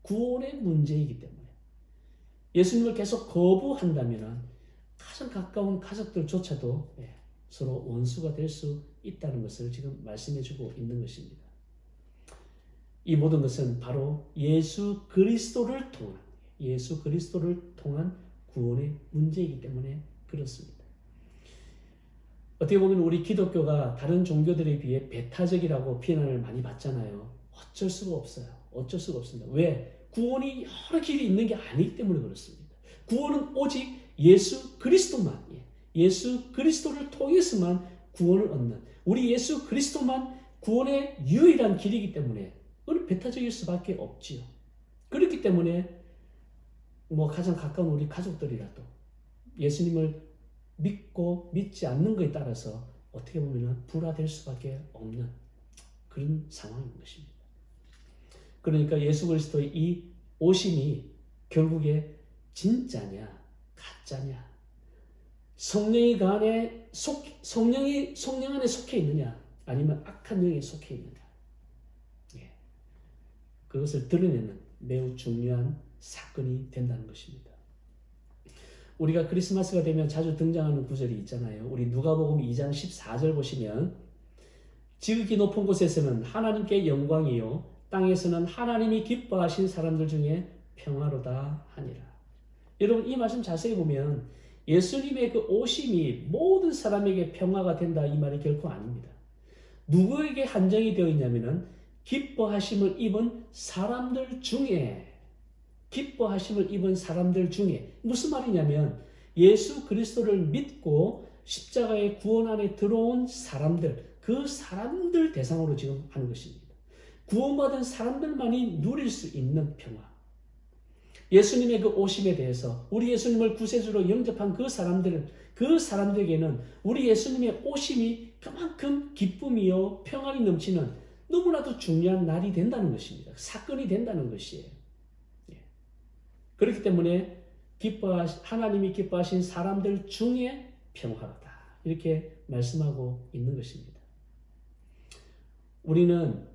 구원의 문제이기 때문에 예수님을 계속 거부한다면 가장 가까운 가족들조차도 서로 원수가 될 수 있다는 것을 지금 말씀해주고 있는 것입니다. 이 모든 것은 바로 예수 그리스도를 통한 구원의 문제이기 때문에 그렇습니다. 어떻게 보면 우리 기독교가 다른 종교들에 비해 배타적이라고 비난을 많이 받잖아요. 어쩔 수가 없습니다. 왜? 구원이 여러 길이 있는 게 아니기 때문에 그렇습니다. 구원은 오직 예수 그리스도를 통해서만 구원을 얻는, 우리 예수 그리스도만 구원의 유일한 길이기 때문에 그건 배타적일 수밖에 없지요. 그렇기 때문에 가장 가까운 우리 가족들이라도 예수님을 믿고 믿지 않는 것에 따라서 어떻게 보면 불화될 수밖에 없는 그런 상황인 것입니다. 그러니까 예수 그리스도의 이 오심이 결국에 진짜냐 가짜냐, 성령 안에 속해 있느냐 아니면 악한 영에 속해 있느냐, 그것을 드러내는 매우 중요한 사건이 된다는 것입니다. 우리가 크리스마스가 되면 자주 등장하는 구절이 있잖아요. 우리 누가복음 2장 14절 보시면 지극히 높은 곳에서는 하나님께 영광이요 땅에서는 하나님이 기뻐하신 사람들 중에 평화로다 하니라. 여러분, 이 말씀 자세히 보면 예수님의 그 오심이 모든 사람에게 평화가 된다 이 말이 결코 아닙니다. 누구에게 한정이 되어 있냐면은 기뻐하심을 입은 사람들 중에 무슨 말이냐면 예수 그리스도를 믿고 십자가의 구원 안에 들어온 사람들, 그 사람들 대상으로 지금 하는 것입니다. 구원받은 사람들만이 누릴 수 있는 평화. 예수님의 그 오심에 대해서 우리 예수님을 구세주로 영접한 그 사람들에게는 우리 예수님의 오심이 그만큼 기쁨이요 평안이 넘치는 너무나도 중요한 날이 된다는 것입니다. 사건이 된다는 것이에요. 그렇기 때문에 하나님이 기뻐하신 사람들 중에 평화로다 이렇게 말씀하고 있는 것입니다. 우리는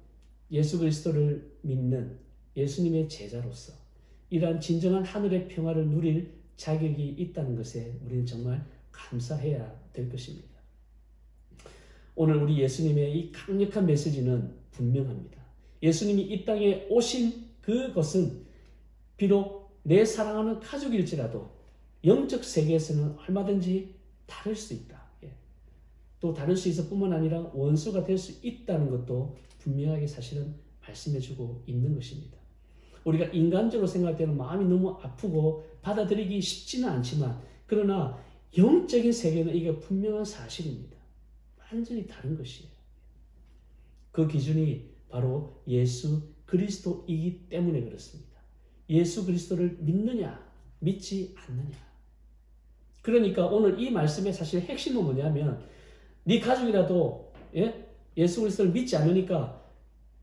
예수 그리스도를 믿는 예수님의 제자로서 이러한 진정한 하늘의 평화를 누릴 자격이 있다는 것에 우리는 정말 감사해야 될 것입니다. 오늘 우리 예수님의 이 강력한 메시지는 분명합니다. 예수님이 이 땅에 오신 그것은 비록 내 사랑하는 가족일지라도 영적 세계에서는 얼마든지 다를 수 있다. 또 다를 수 있을 뿐만 아니라 원수가 될 수 있다는 것도 분명하게 사실은 말씀해주고 있는 것입니다. 우리가 인간적으로 생각할 때는 마음이 너무 아프고 받아들이기 쉽지는 않지만 그러나 영적인 세계는 이게 분명한 사실입니다. 완전히 다른 것이에요. 그 기준이 바로 예수 그리스도이기 때문에 그렇습니다. 예수 그리스도를 믿느냐 믿지 않느냐. 그러니까 오늘 이 말씀의 사실 핵심은 뭐냐면 네 가족이라도 예수 그리스도를 믿지 않으니까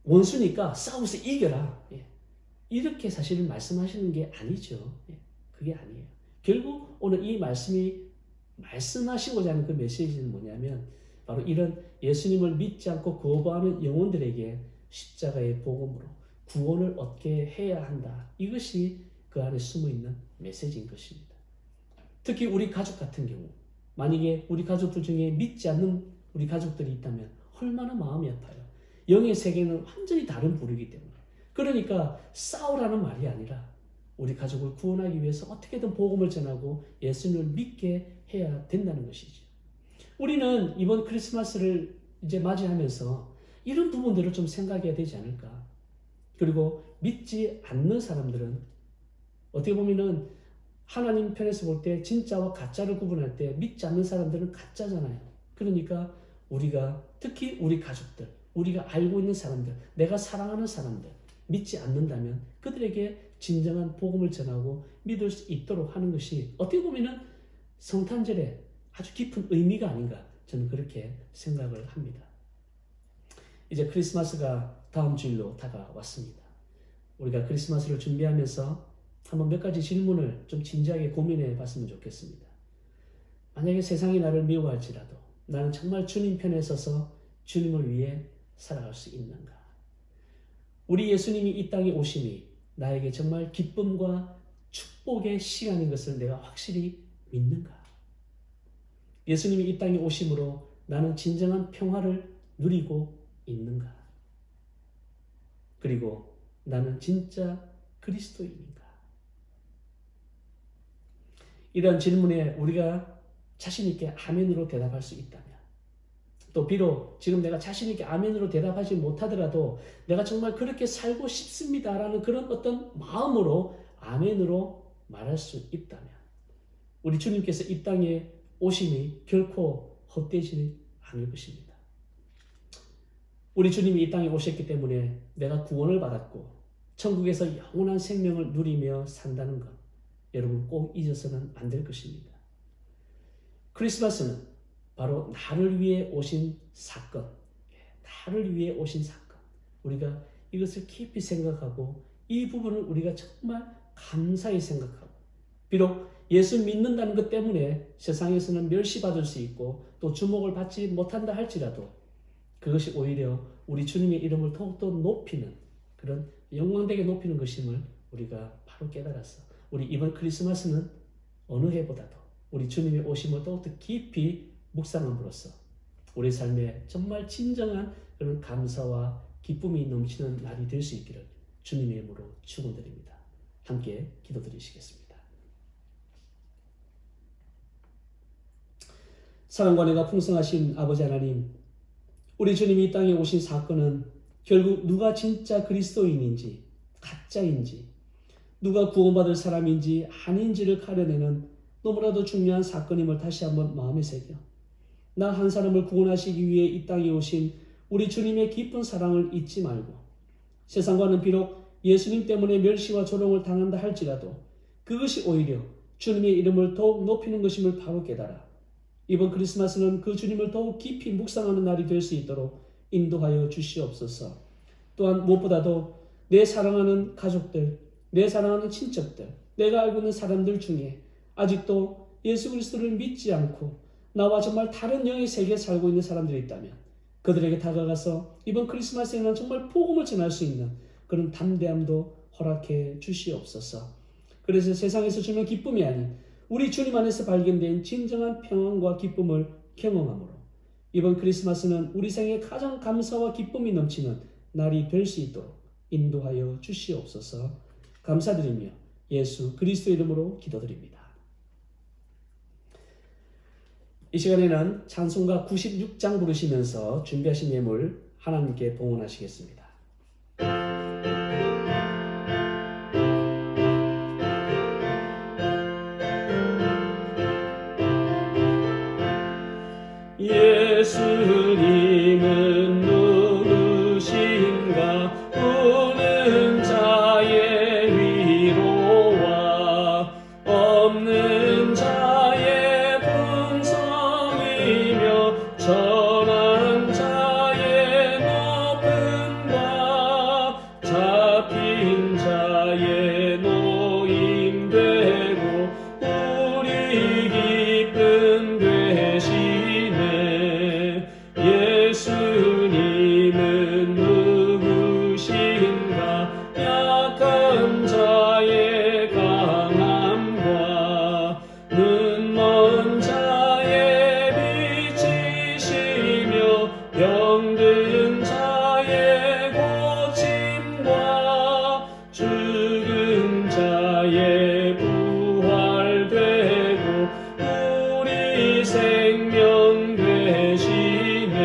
원수니까 싸워서 이겨라. 이렇게 사실은 말씀하시는 게 아니죠. 그게 아니에요. 결국 오늘 이 말씀이 말씀하시고자 하는 그 메시지는 뭐냐면 바로 이런 예수님을 믿지 않고 거부하는 영혼들에게 십자가의 복음으로 구원을 얻게 해야 한다. 이것이 그 안에 숨어있는 메시지인 것입니다. 특히 우리 가족 같은 경우 만약에 우리 가족들 중에 믿지 않는 우리 가족들이 있다면 얼마나 마음이 아파요. 영의 세계는 완전히 다른 부류이기 때문에 그러니까 싸우라는 말이 아니라 우리 가족을 구원하기 위해서 어떻게든 복음을 전하고 예수님을 믿게 해야 된다는 것이죠. 우리는 이번 크리스마스를 이제 맞이하면서 이런 부분들을 좀 생각해야 되지 않을까. 그리고 믿지 않는 사람들은 어떻게 보면은 하나님 편에서 볼 때 진짜와 가짜를 구분할 때 믿지 않는 사람들은 가짜잖아요. 그러니까 우리가 특히 우리 가족들, 우리가 알고 있는 사람들, 내가 사랑하는 사람들, 믿지 않는다면 그들에게 진정한 복음을 전하고 믿을 수 있도록 하는 것이 어떻게 보면 성탄절에 아주 깊은 의미가 아닌가, 저는 그렇게 생각을 합니다. 이제 크리스마스가 다음 주일로 다가왔습니다. 우리가 크리스마스를 준비하면서 한번 몇 가지 질문을 좀 진지하게 고민해 봤으면 좋겠습니다. 만약에 세상이 나를 미워할지라도 나는 정말 주님 편에 서서 주님을 위해 살아갈 수 있는가? 우리 예수님이 이 땅에 오심이 나에게 정말 기쁨과 축복의 시간인 것을 내가 확실히 믿는가? 예수님이 이 땅에 오심으로 나는 진정한 평화를 누리고 있는가? 그리고 나는 진짜 그리스도인인가? 이런 질문에 우리가 자신 있게 아멘으로 대답할 수 있다면, 또 비록 지금 내가 자신 있게 아멘으로 대답하지 못하더라도 내가 정말 그렇게 살고 싶습니다라는 그런 어떤 마음으로 아멘으로 말할 수 있다면, 우리 주님께서 이 땅에 오심이 결코 헛되지 않을 것입니다. 우리 주님이 이 땅에 오셨기 때문에 내가 구원을 받았고 천국에서 영원한 생명을 누리며 산다는 것, 여러분 꼭 잊어서는 안 될 것입니다. 크리스마스는 바로 나를 위해 오신 사건, 나를 위해 오신 사건, 우리가 이것을 깊이 생각하고 이 부분을 우리가 정말 감사히 생각하고, 비록 예수 믿는다는 것 때문에 세상에서는 멸시받을 수 있고 또 주목을 받지 못한다 할지라도 그것이 오히려 우리 주님의 이름을 더욱더 높이는, 그런 영광되게 높이는 것임을 우리가 바로 깨달았어. 우리 이번 크리스마스는 어느 해보다도 우리 주님의 오심을 더욱더 깊이 묵상함으로써 우리 삶에 정말 진정한 그런 감사와 기쁨이 넘치는 날이 될 수 있기를 주님의 이름으로 축원드립니다. 함께 기도드리시겠습니다. 사랑과 은혜가 풍성하신 아버지 하나님, 우리 주님이 이 땅에 오신 사건은 결국 누가 진짜 그리스도인인지 가짜인지, 누가 구원받을 사람인지 아닌지를 가려내는 너무나도 중요한 사건임을 다시 한번 마음에 새겨 나 한 사람을 구원하시기 위해 이 땅에 오신 우리 주님의 깊은 사랑을 잊지 말고, 세상과는 비록 예수님 때문에 멸시와 조롱을 당한다 할지라도 그것이 오히려 주님의 이름을 더욱 높이는 것임을 바로 깨달아 이번 크리스마스는 그 주님을 더욱 깊이 묵상하는 날이 될 수 있도록 인도하여 주시옵소서. 또한 무엇보다도 내 사랑하는 가족들, 내 사랑하는 친척들, 내가 알고 있는 사람들 중에 아직도 예수 그리스도를 믿지 않고 나와 정말 다른 영의 세계에 살고 있는 사람들이 있다면 그들에게 다가가서 이번 크리스마스에는 정말 복음을 전할 수 있는 그런 담대함도 허락해 주시옵소서. 그래서 세상에서 주는 기쁨이 아닌 우리 주님 안에서 발견된 진정한 평안과 기쁨을 경험함으로 이번 크리스마스는 우리 생에 가장 감사와 기쁨이 넘치는 날이 될 수 있도록 인도하여 주시옵소서. 감사드리며 예수 그리스도 이름으로 기도드립니다. 이 시간에는 찬송가 96장 부르시면서 준비하신 예물 하나님께 봉헌하시겠습니다. 예수님은 누구신가? 우는 자의 위로와 없는 자의 풍성이며 전한 자의 높음과 잡힌 자의 노임되고 우리 기쁨 되시네. 예수님은 누구신가? 약한 자의 강함과 눈먼 자의 빛이시며 병든 자의 고침과 죽은 자의 부활되고 우리 생명 되시네.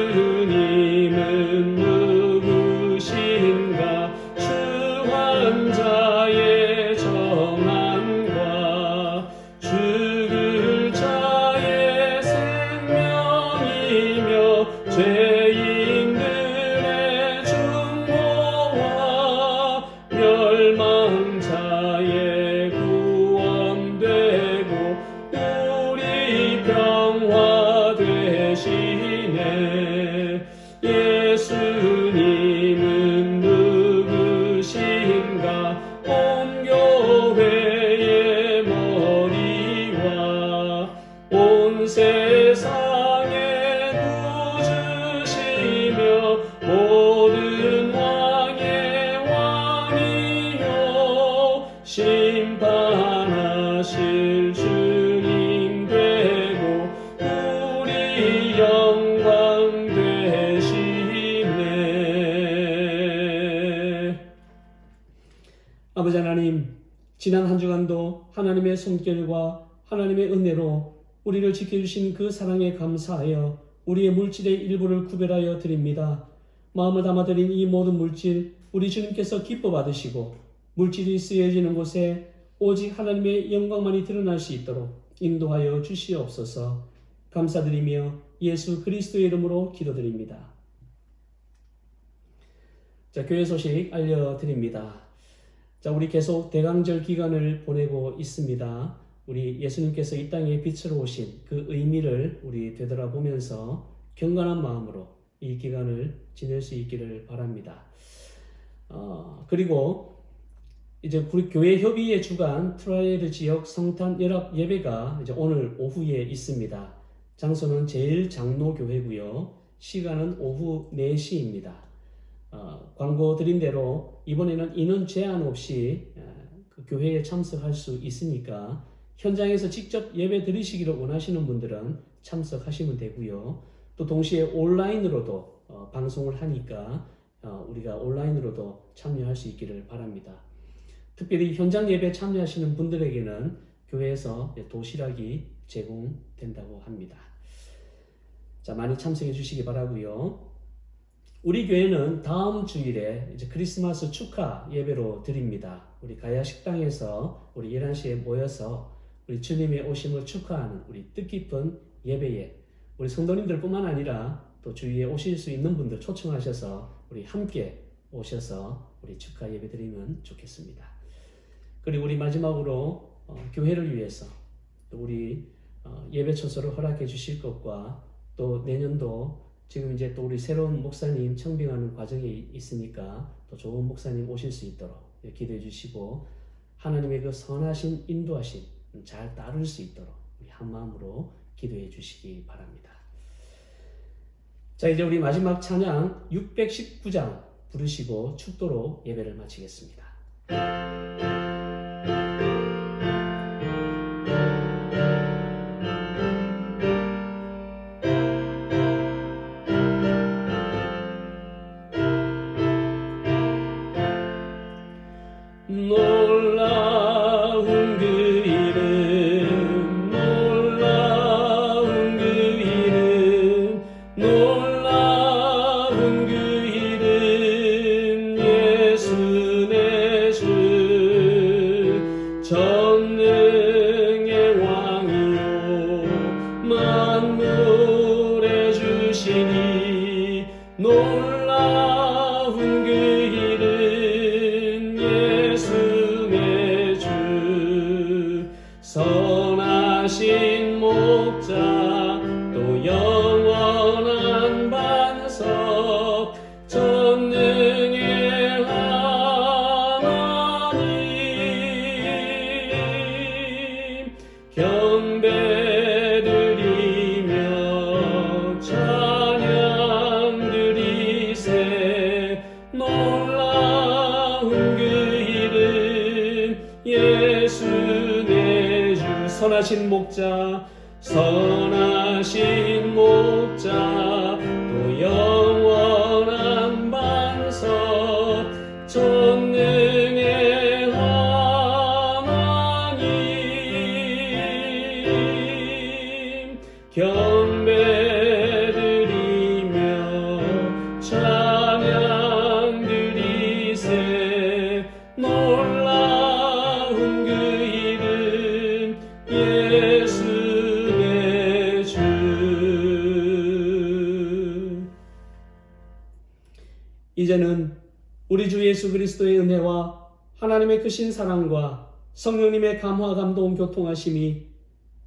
예수님은 누구신가? 추한 자의 정함과 죽을 자의 생명이며 죄인들의 주 영광 되시네. 아버지 하나님, 지난 한 주간도 하나님의 손길과 하나님의 은혜로 우리를 지켜주신 그 사랑에 감사하여 우리의 물질의 일부를 구별하여 드립니다. 마음을 담아드린 이 모든 물질 우리 주님께서 기뻐 받으시고 물질이 쓰여지는 곳에 오직 하나님의 영광만이 드러날 수 있도록 인도하여 주시옵소서. 감사드리며 예수 그리스도의 이름으로 기도드립니다. 자, 교회 소식 알려드립니다. 자, 우리 계속 대강절 기간을 보내고 있습니다. 우리 예수님께서 이 땅에 빛으로 오신 그 의미를 우리 되돌아보면서 경건한 마음으로 이 기간을 지낼 수 있기를 바랍니다. 그리고 이제 우리 교회 협의회 주간 트라이얼 지역 성탄 연합 예배가 이제 오늘 오후에 있습니다. 장소는 제일장로교회고요. 시간은 오후 4시입니다. 광고 드린 대로 이번에는 인원 제한 없이 그 교회에 참석할 수 있으니까 현장에서 직접 예배 드리시기를 원하시는 분들은 참석하시면 되고요. 또 동시에 온라인으로도 방송을 하니까 우리가 온라인으로도 참여할 수 있기를 바랍니다. 특별히 현장 예배 참여하시는 분들에게는 교회에서 도시락이 제공된다고 합니다. 자, 많이 참석해 주시기 바라고요. 우리 교회는 다음 주일에 이제 크리스마스 축하 예배로 드립니다. 우리 가야 식당에서 우리 11시에 모여서 우리 주님의 오심을 축하하는 우리 뜻깊은 예배에 우리 성도님들 뿐만 아니라 또 주위에 오실 수 있는 분들 초청하셔서 우리 함께 오셔서 우리 축하 예배 드리면 좋겠습니다. 그리고 우리 마지막으로 교회를 위해서 또 우리 예배 처소를 허락해 주실 것과 또 내년도 지금 이제 또 우리 새로운 목사님 청빙하는 과정에 있으니까 또 좋은 목사님 오실 수 있도록 기도해 주시고 하나님의 그 선하신 인도하심 잘 따를 수 있도록 우리 한 마음으로 기도해 주시기 바랍니다. 자, 이제 우리 마지막 찬양 619장 부르시고 축도로 예배를 마치겠습니다. 놀라운 그 이름, 놀라운 그 이름, 놀라운 그 이름, 예수 내 주, 전능의 왕이요 만물의 주시니 놀라운 그 이름, 예수의 주, 선하신 목자 또 영원한 반석, 전능의 하나님, 경배드리며 찬양 드리세. 놀라운 그 이름, 예수 내 주, 선하신 목자, 선하신 목자 또 영원한 반석, 전능의 하나님, 경배드리며 찬양 드리세. 놀라운 그 이름, 예수 내 주. 이제는 우리 주 예수 그리스도의 은혜와 하나님의 크신 사랑과 성령님의 감화 감동 교통하심이,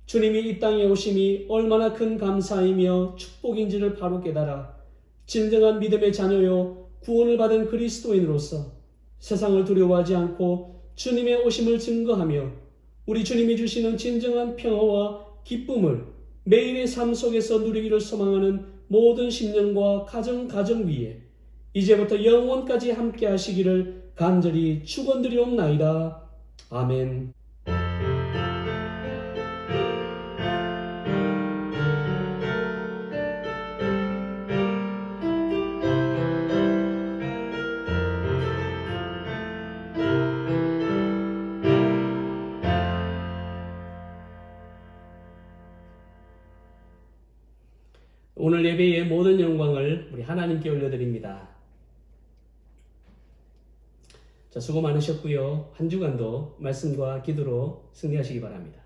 주님이 이 땅에 오심이 얼마나 큰 감사이며 축복인지를 바로 깨달아 진정한 믿음의 자녀요 구원을 받은 그리스도인으로서 세상을 두려워하지 않고 주님의 오심을 증거하며 우리 주님이 주시는 진정한 평화와 기쁨을 매일의 삶 속에서 누리기를 소망하는 모든 심령과 가정 위에 이제부터 영원까지 함께 하시기를 간절히 축원드리옵나이다. 아멘. 오늘 예배의 모든 영광을 우리 하나님께 올려드립니다. 자, 수고 많으셨고요. 한 주간도 말씀과 기도로 승리하시기 바랍니다.